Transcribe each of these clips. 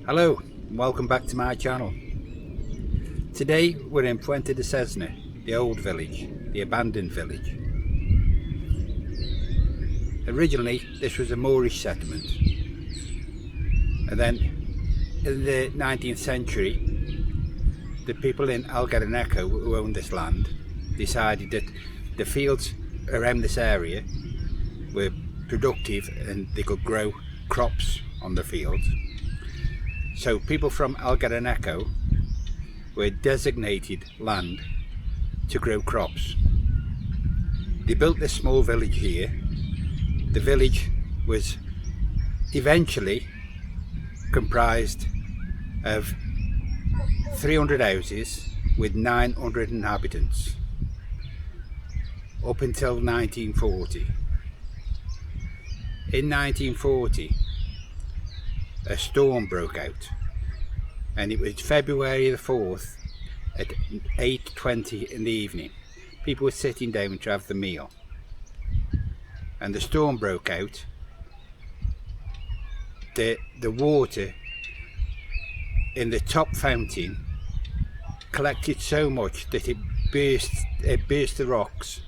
Hello, and welcome back to my channel. Today we're in Fuente de Cesna, the old village, the abandoned village. Originally this was a Moorish settlement, and then in the 19th century the people in Algareneco who owned this land decided that the fields around this area were productive and they could grow crops on the fields. So people from Algareneco were designated land to grow crops. They built this small village here. The village was eventually comprised of 300 houses with 900 inhabitants up until 1940. In 1940 a storm broke out, and it was February the 4th at 8:20 in the evening. People were sitting down to have the meal, and the storm broke out. The water in the top fountain collected so much that it burst the rocks,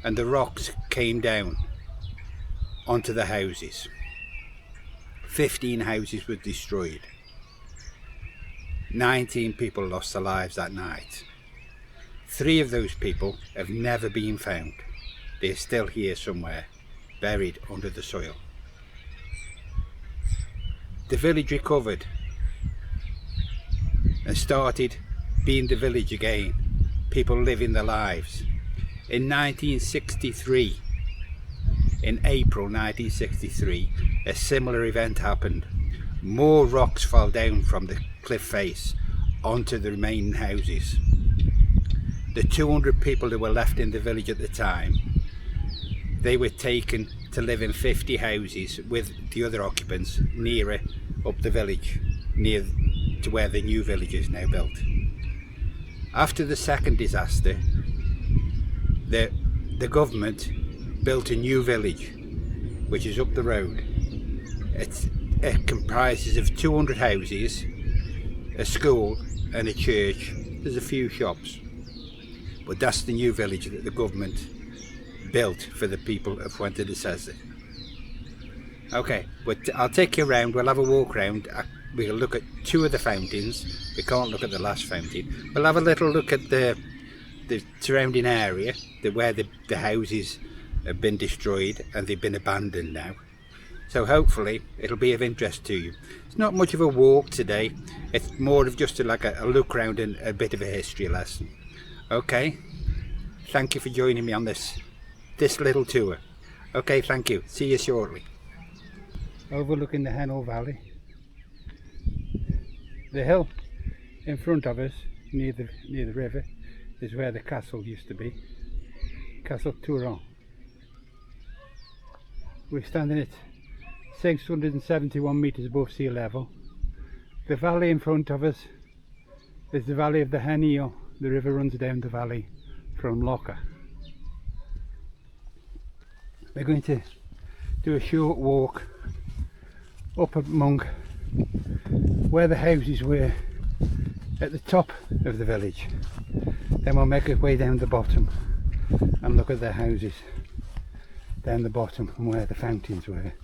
and the rocks came down onto the houses. 15 houses were destroyed. 19 people lost their lives that night. 3 of those people have never been found. They're still here somewhere, buried under the soil. The village recovered and started being the village again, people living their lives. In 1963, in April 1963, a similar event happened. More rocks fell down from the cliff face onto the remaining houses. The 200 people who were left in the village at the time, they were taken to live in 50 houses with the other occupants nearer up the village, near to where the new village is now built. After the second disaster, the government built a new village which is up the road. It comprises of 200 houses, a school and a church. There's a few shops, but that's the new village that the government built for the people of Fuente de Cesna. Okay, but I'll take you around. We'll have a walk around. We'll look at 2 of the fountains. We can't look at the last fountain. We'll have a little look at the surrounding area, where the houses have been destroyed and they've been abandoned now. So hopefully it'll be of interest to you. It's not much of a walk today. It's more of just a look around and a bit of a history lesson. Okay, thank you for joining me on this little tour. Okay, thank you. See you shortly. Overlooking the Henel Valley. The hill in front of us, near the river, is where the castle used to be. Castle Touron. We're standing at 671 metres above sea level. The valley in front of us is the valley of the Henel. The river runs down the valley from Loca. We're going to do a short walk up among where the houses were at the top of the village. Then we'll make our way down the bottom and look at the houses down the bottom and where the fountains were.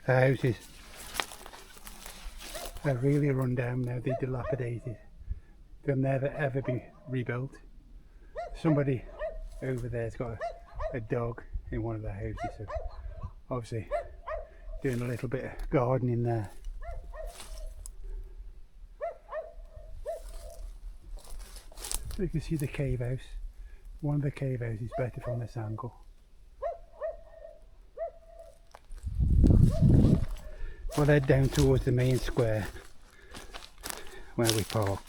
The houses are really run down now, they're dilapidated. They'll never ever be rebuilt. Somebody over there's got a dog in one of the houses, so obviously doing a little bit of gardening there. So you can see the cave house. One of the cave houses is better from this angle. We'll head down towards the main square where we park.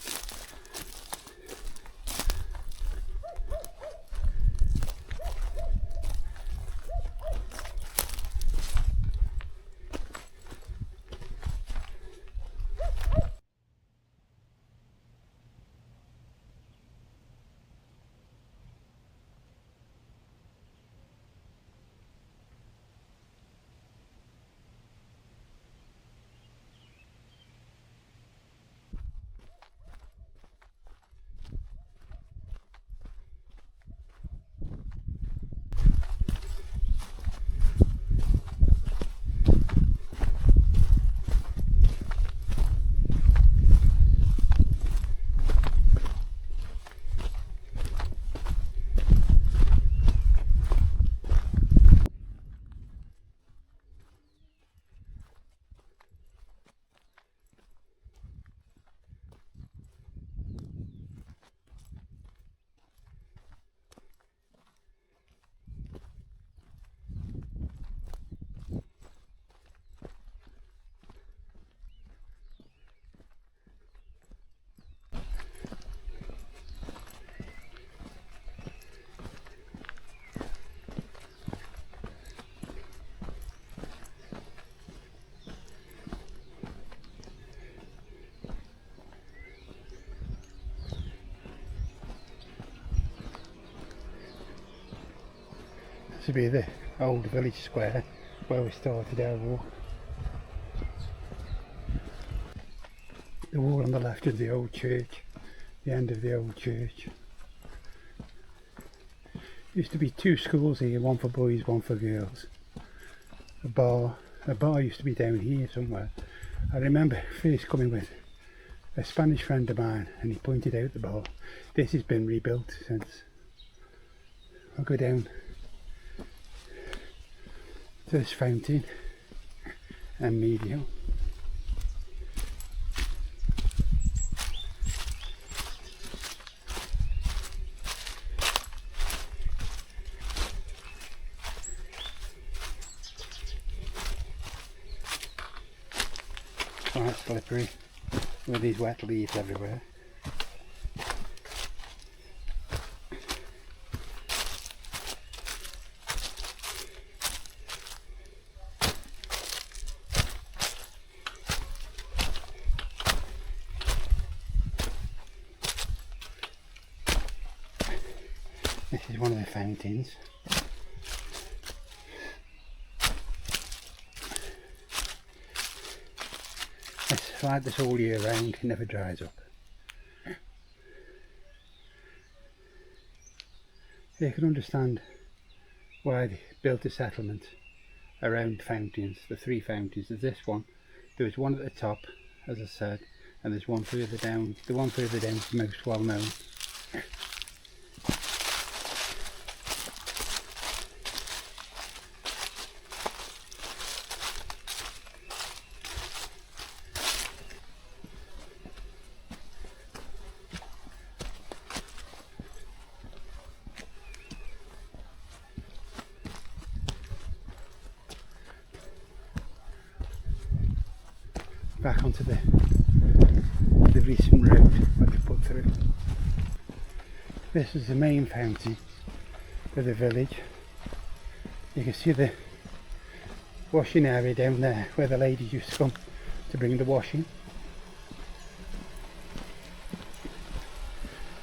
To be the old village square where we started our walk. The wall on the left is the old church, the end of the old church. Used to be two schools here, one for boys, one for girls. A bar used to be down here somewhere. I remember first coming with a Spanish friend of mine and he pointed out the bar. This has been rebuilt since. I'll go down to this fountain and medium. Quite slippery with these wet leaves everywhere. This is one of the fountains. It's like this all year round, it never dries up. You can understand why they built a settlement around fountains, the three fountains. There's this one, there was one at the top, as I said, and there's one further down. The one further down is the most well known. Back onto the recent road that we put through. This is the main fountain for the village. You can see the washing area down there where the ladies used to come to bring the washing.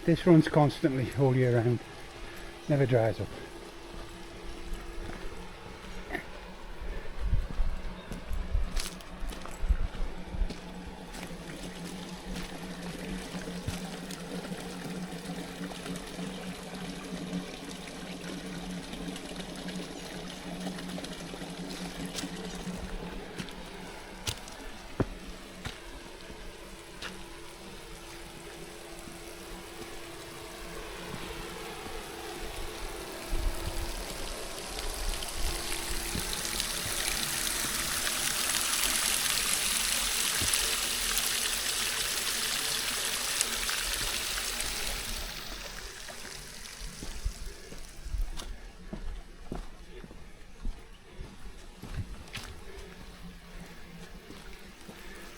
This runs constantly all year round, never dries up.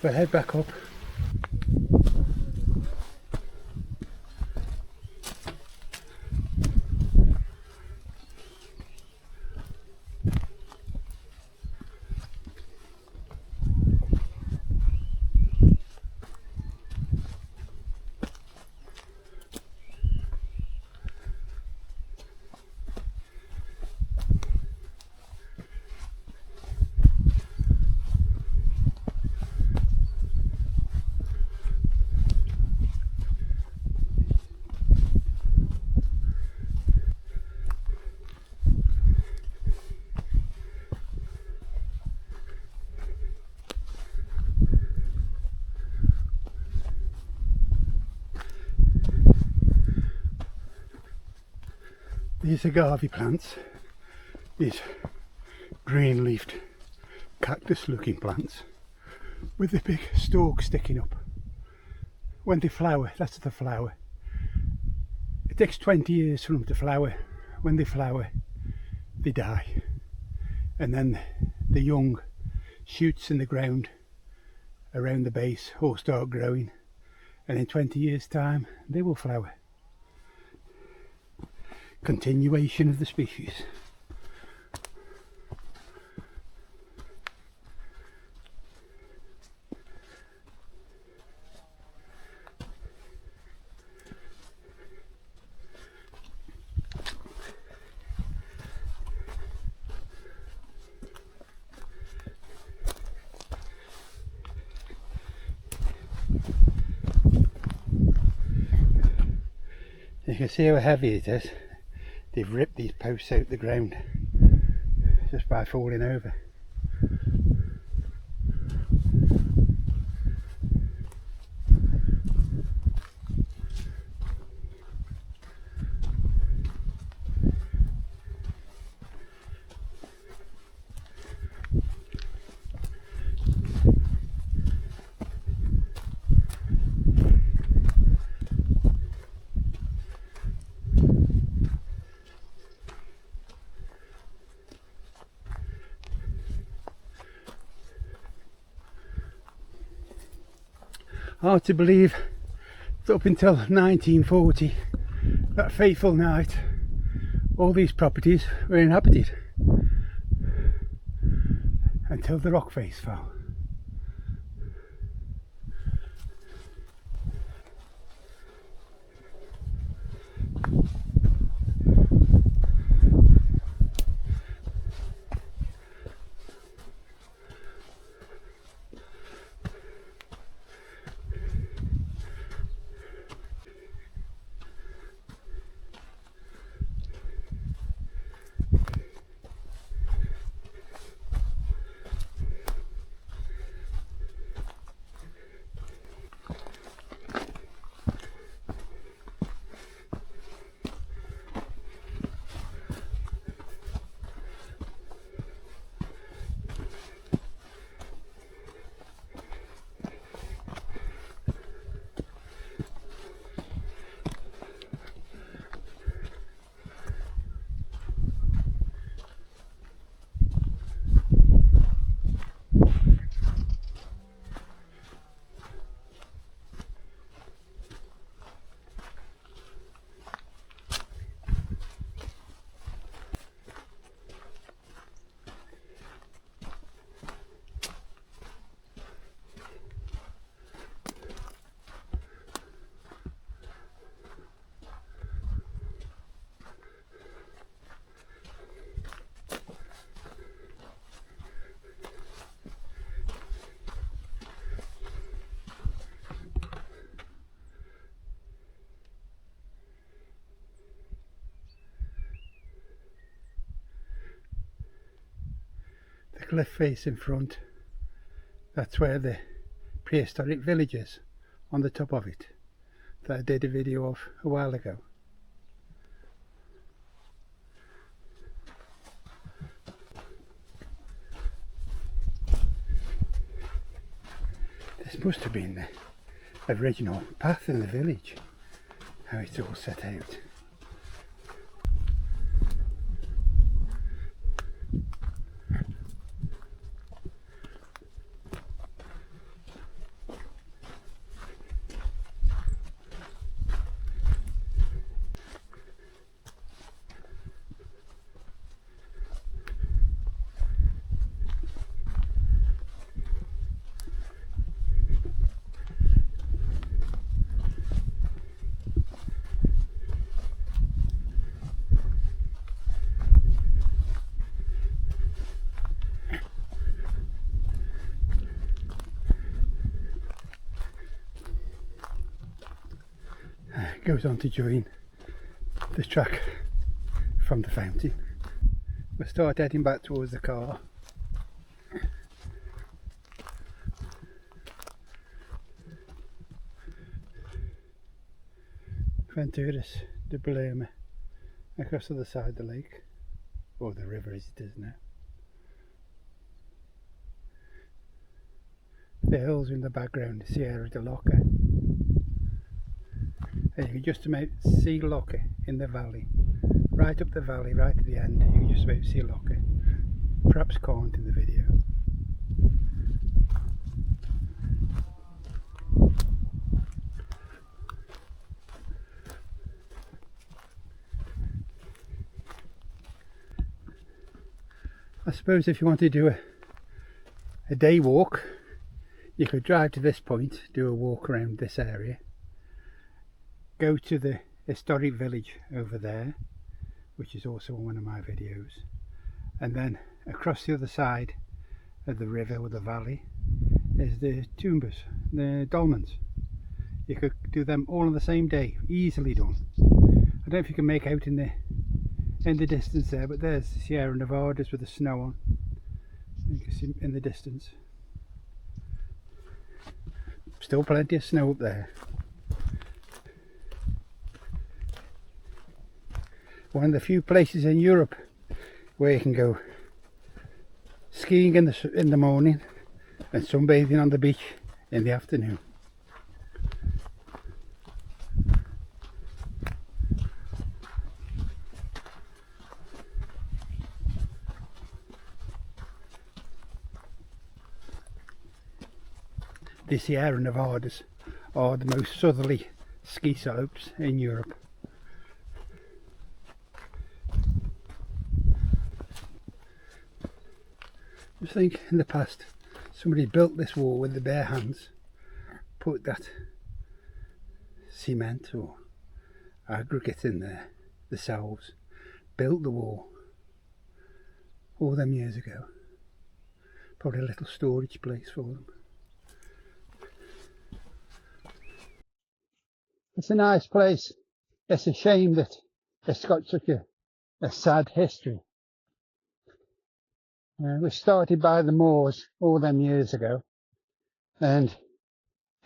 We'll head back up. These agave plants, these green leafed cactus looking plants with the big stalk sticking up. When they flower, that's the flower. It takes 20 years for them to flower. When they flower, they die. And then the young shoots in the ground around the base all start growing. And in 20 years' time, they will flower. Continuation of the species. You can see how heavy it is. They've ripped these posts out the ground just by falling over. Hard to believe that up until 1940, that fateful night, all these properties were inhabited until the rock face fell. Cliff face in front, that's where the prehistoric village is, on the top of it, that I did a video of a while ago. This must have been the original path in the village, how it's all set out. goes on to join the track from the fountain. We'll start heading back towards the car. Fuente de Cesna across to the side of the lake, or the river as it is now. The hills in the background, Sierra de Loca, and you can just about see Loca in the valley, right up the valley, right at the end. You can just about see Loca. Perhaps can't in the video. I suppose if you want to do a day walk, you could drive to this point, do a walk around this area, go to the historic village over there, which is also on one of my videos, and then across the other side of the river or the valley is the tumbas, the dolmens. You could do them all on the same day, easily done. I don't know if you can make out in the distance there, but there's the Sierra Nevadas with the snow on. You can see in the distance. Still plenty of snow up there. One of the few places in Europe where you can go skiing in the morning and sunbathing on the beach in the afternoon. The Sierra Nevadas are the most southerly ski slopes in Europe. Just think, in the past somebody built this wall with their bare hands, put that cement or aggregate in there themselves, built the wall all them years ago. Probably a little storage place for them. It's a nice place. It's a shame that it's got such a sad history. It was started by the Moors all them years ago, and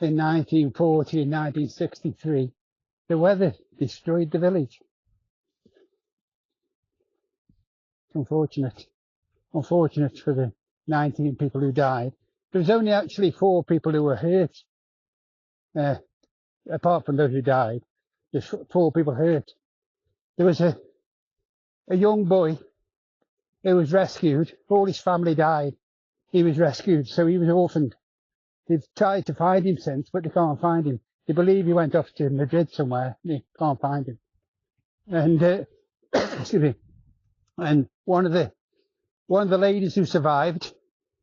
in 1940 and 1963 the weather destroyed the village. Unfortunate for the 19 people who died. There was only actually 4 people who were hurt. Apart from those who died, there's 4 people hurt. There was a young boy who was rescued. All his family died. He was rescued, so he was orphaned. They've tried to find him since, but they can't find him. They believe he went off to Madrid somewhere. They can't find him. And excuse me. And one of the ladies who survived,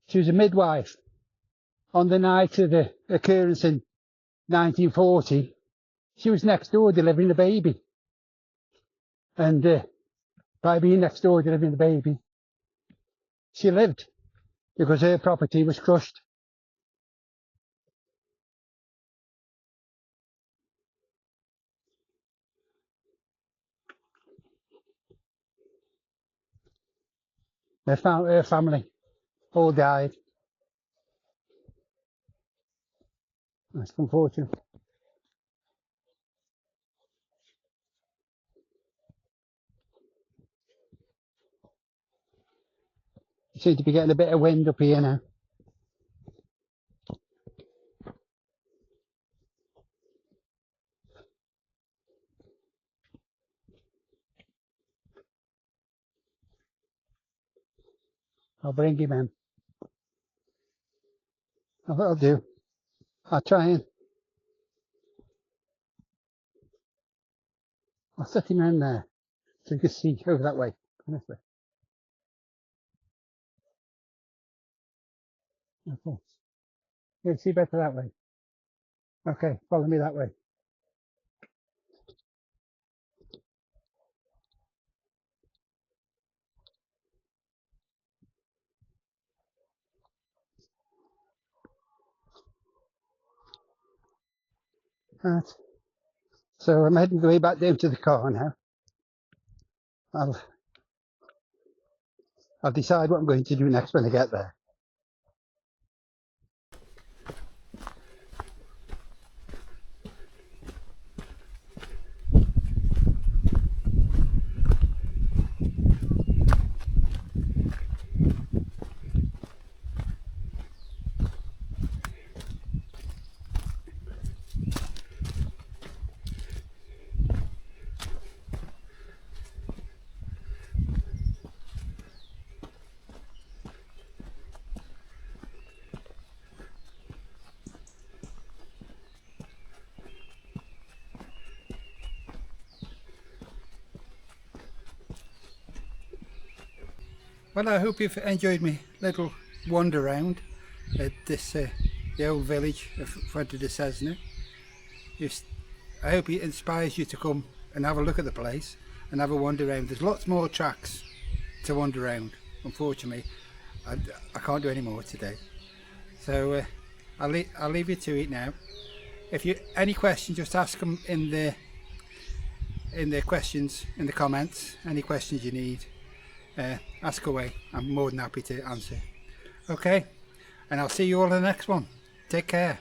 she was a midwife. On the night of the occurrence in 1940, she was next door delivering a baby. And by being next door delivering the baby, she lived because her property was crushed. Her family all died. That's unfortunate. You seem to be getting a bit of wind up here now. I'll bring him in. I'll do. I'll try and I'll set him in there so you can see over that way. Come this way. Okay. You can see better that way. Okay, follow me that way. Right. So I'm heading the way back down to the car now. I'll decide what I'm going to do next when I get there. Well, I hope you've enjoyed my little wander around at this the old village of Fuente de Cesna. I hope it inspires you to come and have a look at the place and have a wander around. There's lots more tracks to wander around. Unfortunately, I can't do any more today. So I'll leave you to it now. If you any questions, just ask them in the questions in the comments. Any questions you need. Ask away. I'm more than happy to answer. Okay, and I'll see you all in the next one. Take care.